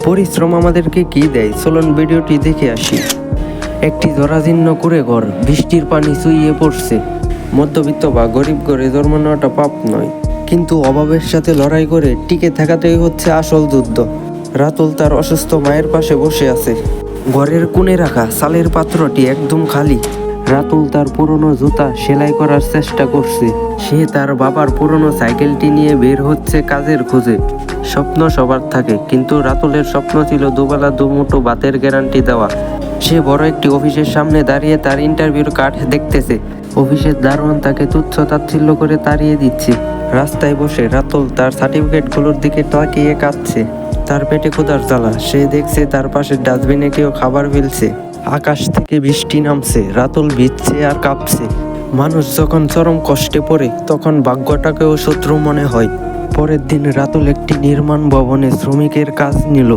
পরিশ্রম আমাদেরকে কি দেয়, চলুন ভিডিওটি দেখে আসি। একটি জরাজীর্ণ কুঁড়ে ঘর, বৃষ্টির পানি চুইয়ে পড়ছে। মধ্যবিত্ত বা গরিব ঘরে জন্মানোটা পাপ নয়, কিন্তু অভাবের সাথে লড়াই করে টিকে থাকাটাই হচ্ছে আসল যুদ্ধ। রাতুল তার অসুস্থ মায়ের পাশে বসে আছে। ঘরের কোণে রাখা চালের পাত্রটি একদম খালি। রাতুল তার পুরনো জুতা সেলাই করার চেষ্টা করছে। সে তার বাবার পুরনো সাইকেলটি নিয়ে বের হচ্ছে কাজের খোঁজে। স্বপ্ন সবার থাকে, কিন্তু রাতুলের স্বপ্ন ছিল দুবেলা দুমুঠো ভাতের গ্যারান্টি দেওয়া। সে বড় একটি অফিসের সামনে দাঁড়িয়ে তার ইন্টারভিউর কার্ড দেখতেছে। অফিসের দারোয়ান তাকে তুচ্ছ তাচ্ছিল্য করে তাড়িয়ে দিচ্ছে। রাস্তায় বসে রাতুল তার সার্টিফিকেটগুলোর দিকে তাকিয়ে কাঁদছে। তার পেটে ক্ষুধার জ্বালা। সে দেখছে তার পাশের ডাস্টবিনে কেউ খাবার ফেলছে। আকাশ থেকে বৃষ্টি নামছে, রাতুল ভিজছে আর কাঁপছে। মানুষ যখন চরম কষ্টে পড়ে তখন ভাগ্যটাকেও শত্রু মনে হয়। পরের দিন রাতুল একটি নির্মাণ ভবনে শ্রমিকের কাজ নিল।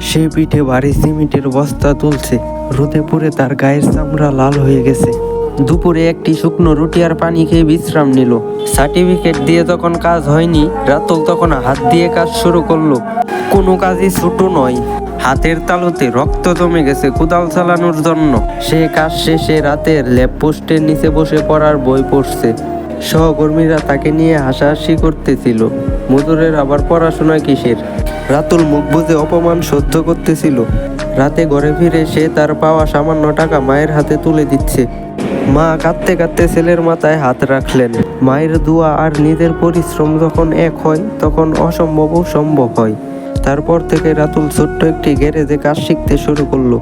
সে পিঠে ভারী সিমেন্টের বস্তা তুলছে। রোদে পুড়ে তার গায়ের চামড়া লাল হয়ে গেছে। দুপুরে একটি শুকনো রুটি আর পানি খেয়ে বিশ্রাম নিল। সার্টিফিকেট দিয়ে যখন কাজ হয়নি, রাতুল তখন হাত দিয়ে কাজ শুরু করলো। কোনো কাজই ছোট নয়। হাতের তালুতে রক্ত জমে গেছে কোদাল চালানোর জন্য। সে কাজ শেষে রাতের ল্যাম্পপোস্টের নিচে বসে পড়ার বই পড়ছে। সহকর্মীরা তাকে নিয়ে হাসাহাসি করতেছিল। মজুরের আবার পড়াশোনা কিসের? রাতুল মুখ বুজে অপমান সহ্য করতেছিল। রাতে ঘরে ফিরে সে তার পাওয়া সামান্য টাকা মায়ের হাতে তুলে দিচ্ছে। মা কাঁদতে কাঁদতে ছেলের মাথায় হাত রাখলেন। মায়ের দোয়া আর নিজের পরিশ্রম যখন এক হয়, তখন অসম্ভবও সম্ভব হয়। তারপর থেকে রাতুল ছোট্ট একটি গ্যারেজে কাজ শিখতে শুরু করলো।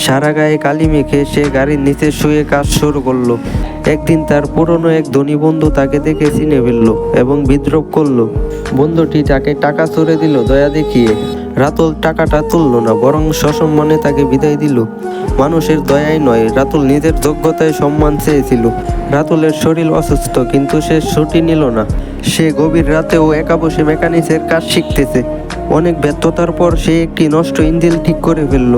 সারা গায়ে কালি মেখে সে গাড়ির নিচে শুয়ে কাজ শুরু করলো। একদিন তার পুরনো এক ধনী বন্ধু তাকে দেখে চিনে ফেললো এবং বিদ্রোহ করলো। বন্ধুটি তাকে টাকা চড়ে দিল দয়া দেখিয়ে। রাতুল টাকাটা তুললো না, বরং সসম্মানে তাকে বিদায় দিল। মানুষের দয়াই নয়, রাতুল নিজের যোগ্যতায় সম্মান চেয়েছিল। রাতুলের শরীর অসুস্থ, কিন্তু সে ছুটি নিল না। সে গভীর রাতেও একা বসে মেকানিক্সের কাজ শিখতেছে। অনেক ব্যর্থতার পর সে একটি নষ্ট ইঞ্জিন ঠিক করে ফেলল।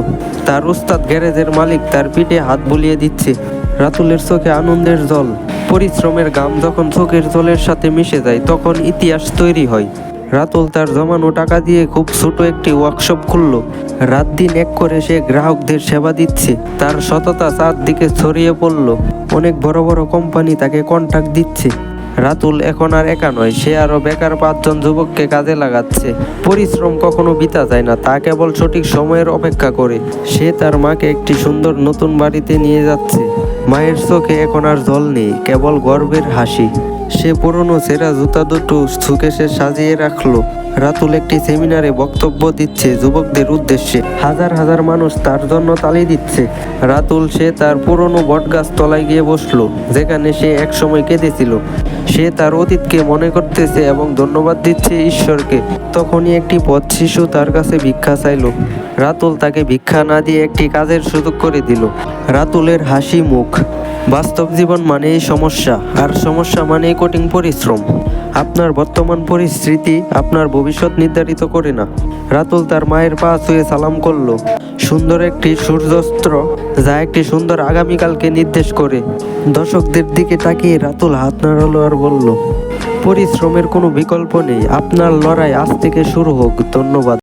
তার উস্তাদ গ্যারেজের মালিক তার পিঠে হাত বুলিয়ে দিচ্ছে। রাতুলের চোখে আনন্দের জল। পরিশ্রমের ঘাম যখন চোখের জলের সাথে মিশে যায়, তখন ইতিহাস তৈরি হয়। রাতুল তার জমানো টাকা দিয়ে খুব ছোট একটি ওয়ার্কশপ খুলল। রাত দিন এক করে সে গ্রাহকদের সেবা দিচ্ছে। তার সততা চারদিকে ছড়িয়ে পড়ল। অনেক বড় বড় কোম্পানি তাকে কন্ট্রাক্ট দিচ্ছে। রাতুল এখন আর একা নয়, সে আরো বেকার 5 জন যুবককে কাজে লাগাচ্ছে। পরিশ্রম কখনো বিতা যায় না, তা কেবল সঠিক সময়ের অপেক্ষা করে। সে তার মাকে একটি সুন্দর নতুন বাড়িতে নিয়ে যাচ্ছে। মায়ের চোখে এখন আর জল নেই, কেবল গর্বের হাসি। সে পুরনো ছেঁড়া জুতা দুটো সুকেশে সাজিয়ে রাখলো। রাতুল একটি সেমিনারে বক্তব্য দিচ্ছে যুবকদের উদ্দেশ্যে। হাজার হাজার মানুষ তার জন্য তালি দিচ্ছে। রাতুল সে তার পুরনো বটগাছ তলায় গিয়ে বসলো, যেখানে সে একসময় কেঁদেছিল। সে তার অতীতকে মনে করতেছে এবং ধন্যবাদ দিচ্ছে ঈশ্বরকে। তখনই একটি পথ শিশু তার কাছে ভিক্ষা চাইল। রাতুল তাকে ভিক্ষা না দিয়ে একটি কাজের সুযোগ করে দিল। রাতুলের হাসি মুখ। বাস্তব জীবন মানেই সমস্যা, আর সমস্যা মানেই কঠিন পরিশ্রম। আপনার বর্তমান পরিস্থিতি আপনার ভবিষ্যৎ নির্ধারিত করে না। রাতুল তার মায়ের পা ছুঁয়ে সালাম করলো। সুন্দর একটি সূর্যাস্ত, যা একটি সুন্দর আগামীকালকে নির্দেশ করে। দর্শকদের দিকে তাকিয়ে রাতুল হাত নাড়ালো আর বলল, পরিশ্রমের কোনো বিকল্প নেই। আপনার লড়াই আজ থেকে শুরু হোক। ধন্যবাদ।